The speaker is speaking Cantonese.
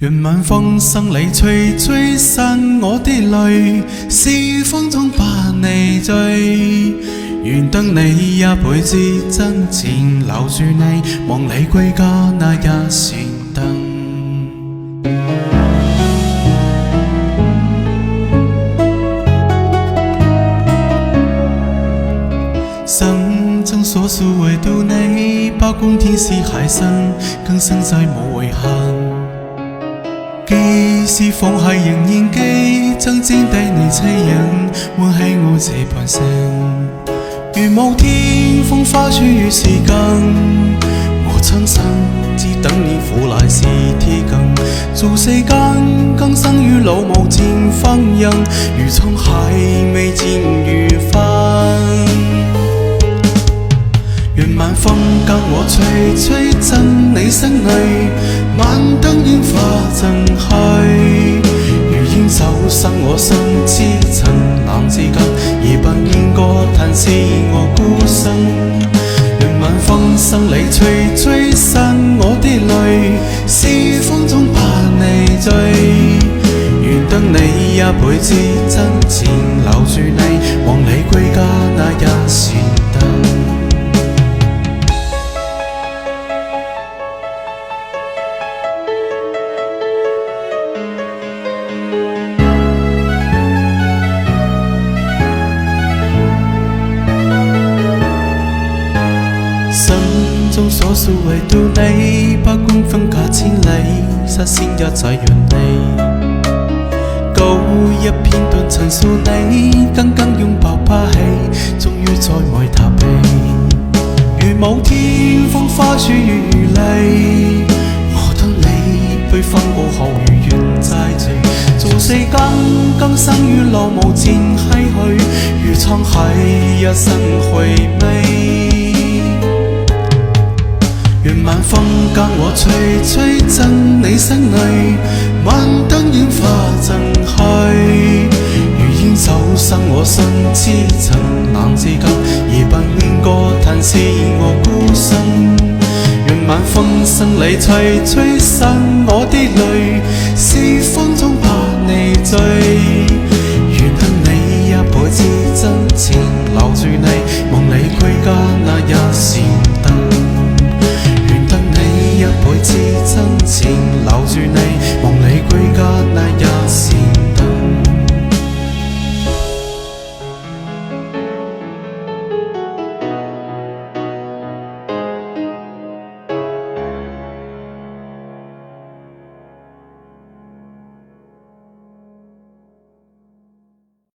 願晚風生你吹，吹散我的淚，是風中把你醉。願得你一輩子真情留住你，望你歸家那一盞燈。心中所屬唯獨你，包管天使海深，更深再無遺憾。既是放下仍然記，真正對你悽隱，喚起我這半生。如無天風花雪與時間，我親身只等你赴來時鐵近。做世間更生於老無漸婚姻，如滄海未漸如帆。願晚風跟我吹，吹進你心裏，晚燈煙花震去，如煙走生我心之塵難自禁，而不應過嘆是我孤身。願晚風生你吹，吹散我的淚，是風中把你醉。願得你一輩子真情留住你，望你歸家那一盞燈。心中所屬唯獨你，不管分隔千里，率先一切原地。高一片段陳述你，緊緊擁抱把戲，終於再沒逃避。如無天風花雪與淚，我等你悲歡過後如願齋醉。做世間更生於落無漸唏噓，如滄海一生回味。願晚風跟我吹，吹進你心裏，晚燈煙花震去，如煙走生我心之塵難自禁，而不願過嘆是我孤身。願晚風生你吹，吹散我的淚，是風中把你醉。願得你一輩子真情留住你，望你歸家那一盞燈。一輩子真